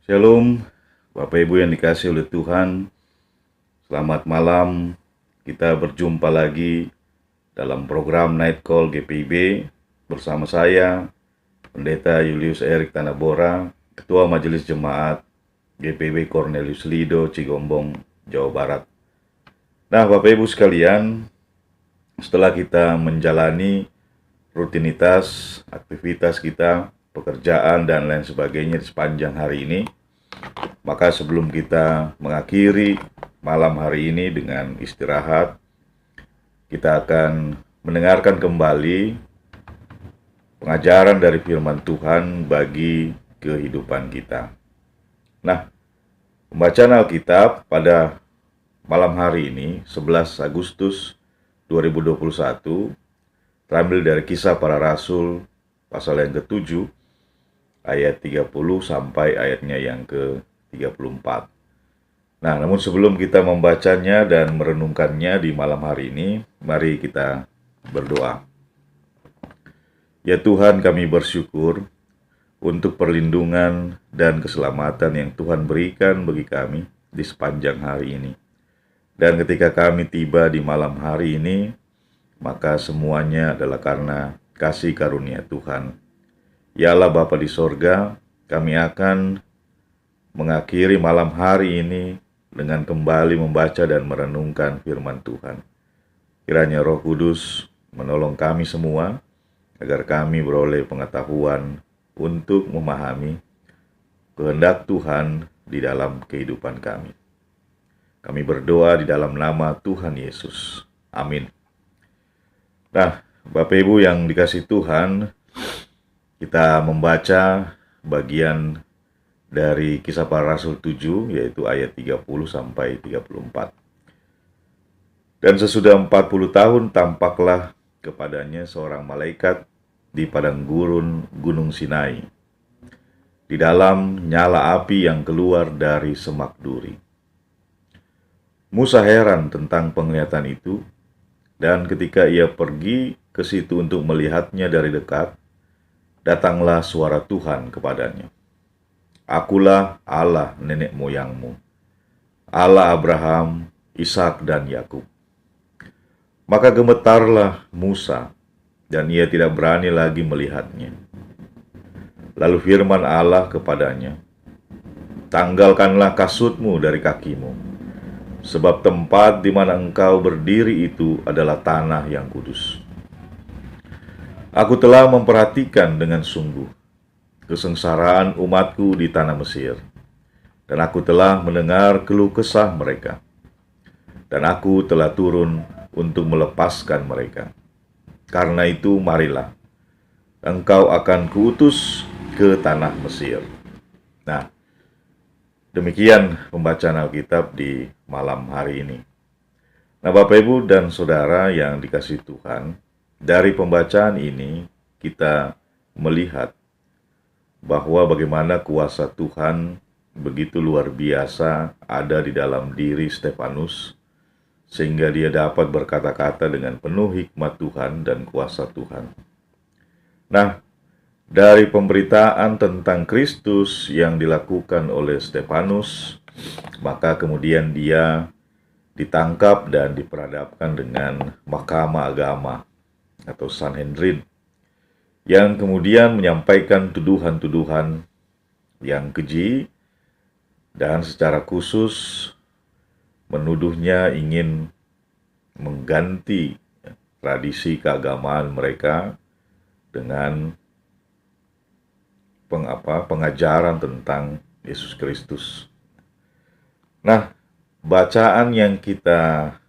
Shalom, Bapak Ibu yang dikasihi oleh Tuhan. Selamat malam, kita berjumpa lagi dalam program Night Call GPIB bersama saya, Pendeta Julius Erik Tanabora, Ketua Majelis Jemaat GPIB Cornelius Lido, Cigombong, Jawa Barat. Nah, Bapak Ibu sekalian, setelah kita menjalani rutinitas, aktivitas kita, pekerjaan, dan lain sebagainya di sepanjang hari ini, maka sebelum kita mengakhiri malam hari ini dengan istirahat, kita akan mendengarkan kembali pengajaran dari firman Tuhan bagi kehidupan kita. Nah, pembacaan Alkitab pada malam hari ini, 11 Agustus 2021, terambil dari Kisah Para Rasul pasal yang ke-7, ayat 30 sampai ayatnya yang ke-34. Nah, namun sebelum kita membacanya dan merenungkannya di malam hari ini, mari kita berdoa. Ya Tuhan, kami bersyukur untuk perlindungan dan keselamatan yang Tuhan berikan bagi kami di sepanjang hari ini. Dan ketika kami tiba di malam hari ini, maka semuanya adalah karena kasih karunia Tuhan. Ya Allah Bapa di sorga, kami akan mengakhiri malam hari ini dengan kembali membaca dan merenungkan firman Tuhan. Kiranya Roh Kudus menolong kami semua, agar kami beroleh pengetahuan untuk memahami kehendak Tuhan di dalam kehidupan kami. Kami berdoa di dalam nama Tuhan Yesus. Amin. Nah, Bapak Ibu yang dikasihi Tuhan, kita membaca bagian dari Kisah Para Rasul 7, yaitu ayat 30 sampai 34. Dan sesudah 40 tahun tampaklah kepadanya seorang malaikat di padang gurun Gunung Sinai, di dalam nyala api yang keluar dari semak duri. Musa heran tentang penglihatan itu, dan ketika ia pergi ke situ untuk melihatnya dari dekat, datanglah suara Tuhan kepadanya. Akulah Allah nenek moyangmu, Allah Abraham, Ishak dan Yakub. Maka gemetarlah Musa, dan ia tidak berani lagi melihatnya. Lalu firman Allah kepadanya, tanggalkanlah kasutmu dari kakimu, sebab tempat di mana engkau berdiri itu adalah tanah yang kudus. Aku telah memperhatikan dengan sungguh kesengsaraan umatku di tanah Mesir, dan aku telah mendengar keluh kesah mereka, dan aku telah turun untuk melepaskan mereka. Karena itu marilah, engkau akan kuutus ke tanah Mesir. Nah, demikian pembacaan Alkitab di malam hari ini. Nah, Bapak Ibu dan Saudara yang dikasihi Tuhan, dari pembacaan ini kita melihat bahwa bagaimana kuasa Tuhan begitu luar biasa ada di dalam diri Stefanus, sehingga dia dapat berkata-kata dengan penuh hikmat Tuhan dan kuasa Tuhan. Nah, dari pemberitaan tentang Kristus yang dilakukan oleh Stefanus, maka kemudian dia ditangkap dan diperhadapkan dengan mahkamah agama atau Sanhedrin, yang kemudian menyampaikan tuduhan-tuduhan yang keji dan secara khusus menuduhnya ingin mengganti tradisi keagamaan mereka dengan pengajaran tentang Yesus Kristus. Nah, bacaan yang kita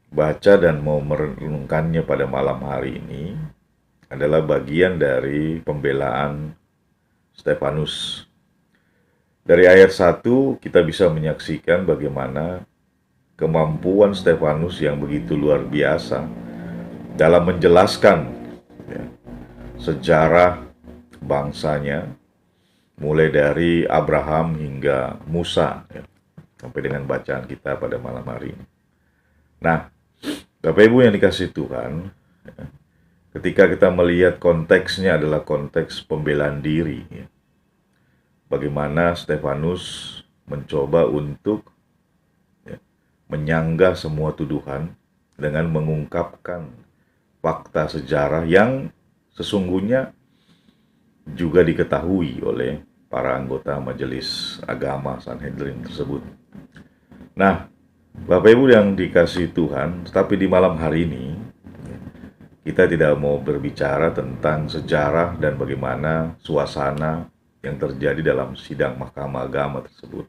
baca dan mau merenungkannya pada malam hari ini adalah bagian dari pembelaan Stefanus. Dari ayat 1 kita bisa menyaksikan bagaimana kemampuan Stefanus yang begitu luar biasa dalam menjelaskan sejarah bangsanya, mulai dari Abraham hingga Musa, sampai dengan bacaan kita pada malam hari ini. Nah, Bapak Ibu yang dikasihi Tuhan, ketika kita melihat konteksnya adalah konteks pembelaan diri, bagaimana Stefanus mencoba untuk menyanggah semua tuduhan dengan mengungkapkan fakta sejarah yang sesungguhnya juga diketahui oleh para anggota Majelis Agama Sanhedrin tersebut. Nah, Bapak Ibu yang dikasihi Tuhan, tetapi di malam hari ini kita tidak mau berbicara tentang sejarah dan bagaimana suasana yang terjadi dalam sidang Mahkamah Agama tersebut.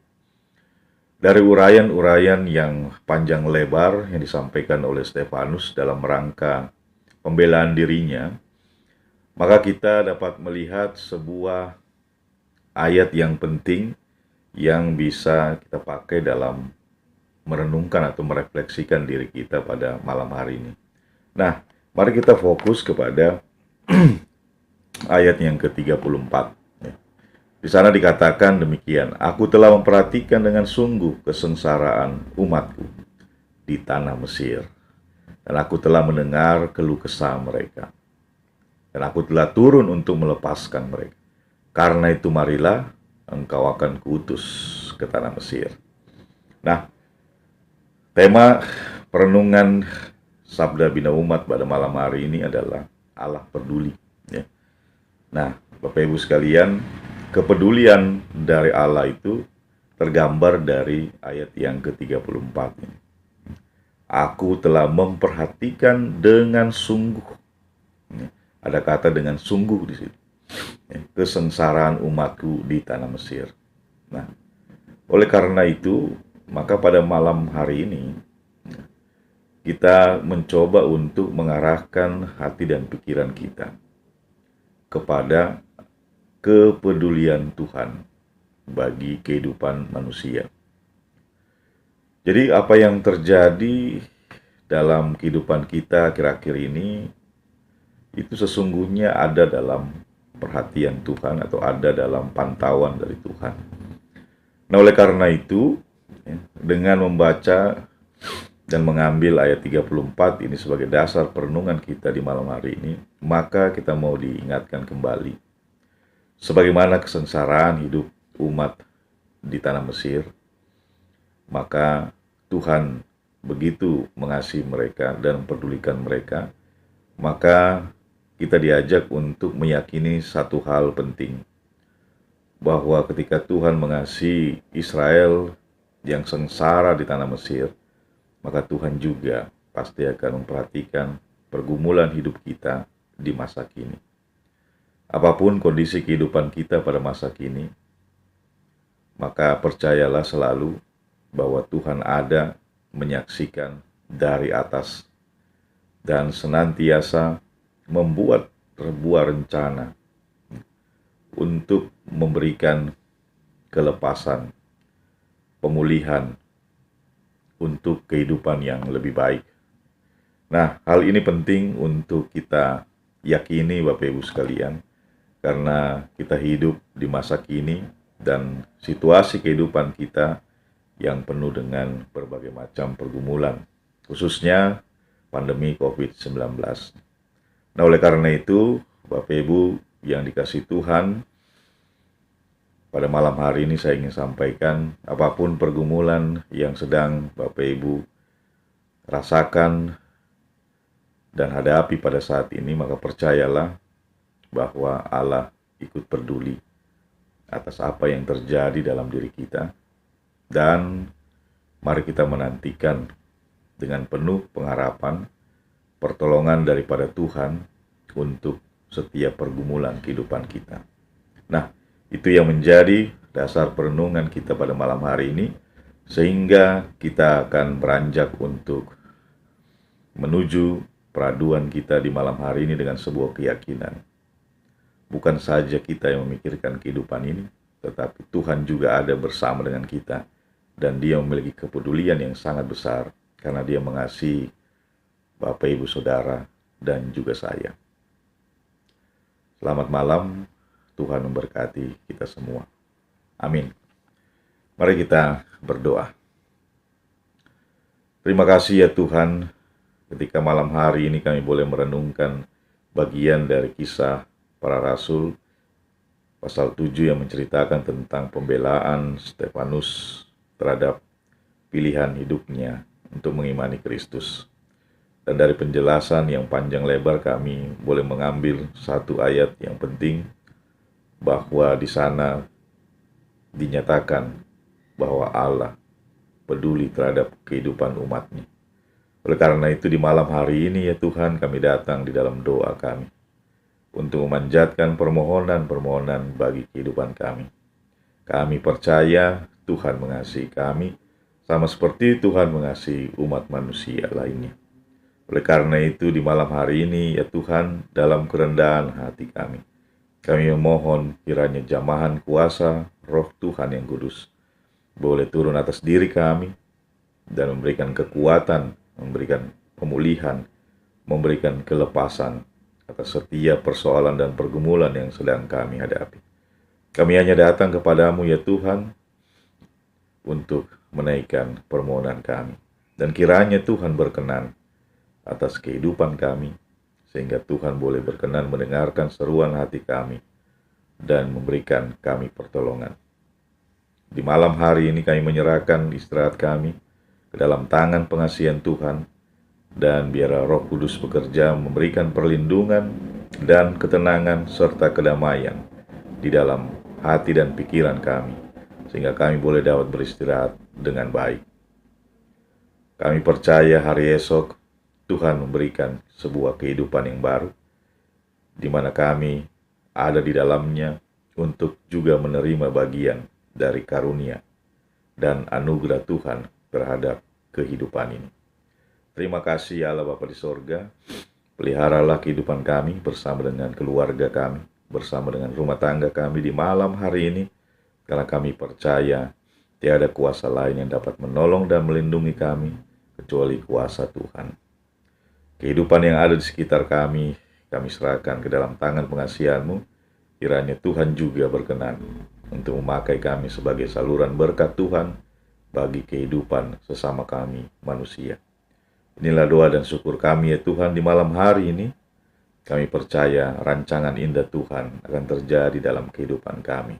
Dari uraian-uraian yang panjang lebar yang disampaikan oleh Stefanus dalam rangka pembelaan dirinya, maka kita dapat melihat sebuah ayat yang penting yang bisa kita pakai dalam merenungkan atau merefleksikan diri kita pada malam hari ini. Nah, mari kita fokus kepada ayat yang ke-34. Di sana dikatakan demikian, "Aku telah memperhatikan dengan sungguh kesengsaraan umatku di tanah Mesir, dan aku telah mendengar keluh kesah mereka, dan aku telah turun untuk melepaskan mereka. Karena itu marilah engkau akan kuutus ke tanah Mesir." Nah, tema perenungan Sabda Bina Umat pada malam hari ini adalah Allah peduli. Nah, Bapak Ibu sekalian, kepedulian dari Allah itu tergambar dari ayat yang ke-34 ini. Aku telah memperhatikan dengan sungguh. Ada kata dengan sungguh di situ. Kesengsaraan umatku di tanah Mesir. Nah, oleh karena itu, maka pada malam hari ini kita mencoba untuk mengarahkan hati dan pikiran kita kepada kepedulian Tuhan bagi kehidupan manusia. Jadi apa yang terjadi dalam kehidupan kita akhir-akhir ini itu sesungguhnya ada dalam perhatian Tuhan atau ada dalam pantauan dari Tuhan. Nah, oleh karena itu, dengan membaca dan mengambil ayat 34 ini sebagai dasar perenungan kita di malam hari ini, maka kita mau diingatkan kembali sebagaimana kesengsaraan hidup umat di tanah Mesir, maka Tuhan begitu mengasihi mereka dan mempedulikan mereka, maka kita diajak untuk meyakini satu hal penting, bahwa ketika Tuhan mengasihi Israel yang sengsara di tanah Mesir, maka Tuhan juga pasti akan memperhatikan pergumulan hidup kita di masa kini. Apapun kondisi kehidupan kita pada masa kini, maka percayalah selalu bahwa Tuhan ada menyaksikan dari atas dan senantiasa membuat sebuah rencana untuk memberikan kelepasan, pemulihan untuk kehidupan yang lebih baik. Nah, hal ini penting untuk kita yakini Bapak Ibu sekalian, karena kita hidup di masa kini dan situasi kehidupan kita yang penuh dengan berbagai macam pergumulan, khususnya pandemi COVID-19. Nah, oleh karena itu, Bapak Ibu yang dikasihi Tuhan, pada malam hari ini saya ingin sampaikan, apapun pergumulan yang sedang Bapak Ibu rasakan dan hadapi pada saat ini, maka percayalah bahwa Allah ikut peduli atas apa yang terjadi dalam diri kita. Dan mari kita menantikan dengan penuh pengharapan pertolongan daripada Tuhan untuk setiap pergumulan kehidupan kita. Nah, itu yang menjadi dasar perenungan kita pada malam hari ini, sehingga kita akan beranjak untuk menuju peraduan kita di malam hari ini dengan sebuah keyakinan. Bukan saja kita yang memikirkan kehidupan ini, tetapi Tuhan juga ada bersama dengan kita, dan Dia memiliki kepedulian yang sangat besar, karena Dia mengasihi Bapak, Ibu, Saudara, dan juga saya. Selamat malam, Tuhan memberkati kita semua. Amin. Mari kita berdoa. Terima kasih ya Tuhan, ketika malam hari ini kami boleh merenungkan bagian dari kisah para rasul pasal 7 yang menceritakan tentang pembelaan Stefanus terhadap pilihan hidupnya untuk mengimani Kristus. Dan dari penjelasan yang panjang lebar kami boleh mengambil satu ayat yang penting, bahwa di sana dinyatakan bahwa Allah peduli terhadap kehidupan umatnya. Oleh karena itu di malam hari ini ya Tuhan, kami datang di dalam doa kami untuk memanjatkan permohonan-permohonan bagi kehidupan kami. Kami percaya Tuhan mengasihi kami sama seperti Tuhan mengasihi umat manusia lainnya. Oleh karena itu di malam hari ini ya Tuhan, dalam kerendahan hati kami memohon kiranya jamahan kuasa Roh Tuhan yang kudus boleh turun atas diri kami dan memberikan kekuatan, memberikan pemulihan, memberikan kelepasan atas setiap persoalan dan pergumulan yang sedang kami hadapi. Kami hanya datang kepadamu ya Tuhan untuk menaikkan permohonan kami. Dan kiranya Tuhan berkenan atas kehidupan kami, sehingga Tuhan boleh berkenan mendengarkan seruan hati kami dan memberikan kami pertolongan. Di malam hari ini kami menyerahkan istirahat kami ke dalam tangan pengasihan Tuhan, dan biarlah Roh Kudus bekerja memberikan perlindungan dan ketenangan serta kedamaian di dalam hati dan pikiran kami, sehingga kami boleh dapat beristirahat dengan baik. Kami percaya hari esok Tuhan memberikan sebuah kehidupan yang baru, di mana kami ada di dalamnya untuk juga menerima bagian dari karunia dan anugerah Tuhan terhadap kehidupan ini. Terima kasih ya Allah Bapa di sorga, peliharalah kehidupan kami bersama dengan keluarga kami, bersama dengan rumah tangga kami di malam hari ini, karena kami percaya tiada kuasa lain yang dapat menolong dan melindungi kami kecuali kuasa Tuhan. Kehidupan yang ada di sekitar kami serahkan ke dalam tangan pengasihan-Mu. Kiranya Tuhan juga berkenan untuk memakai kami sebagai saluran berkat Tuhan bagi kehidupan sesama kami manusia. Inilah doa dan syukur kami ya Tuhan di malam hari ini. Kami percaya rancangan indah Tuhan akan terjadi dalam kehidupan kami.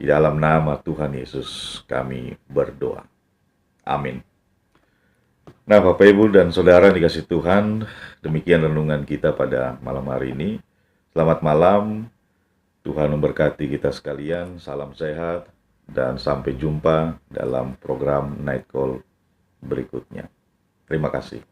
Di dalam nama Tuhan Yesus kami berdoa. Amin. Nah, Bapak, Ibu, dan Saudara dikasih Tuhan, demikian renungan kita pada malam hari ini. Selamat malam, Tuhan memberkati kita sekalian, salam sehat, dan sampai jumpa dalam program Night Call berikutnya. Terima kasih.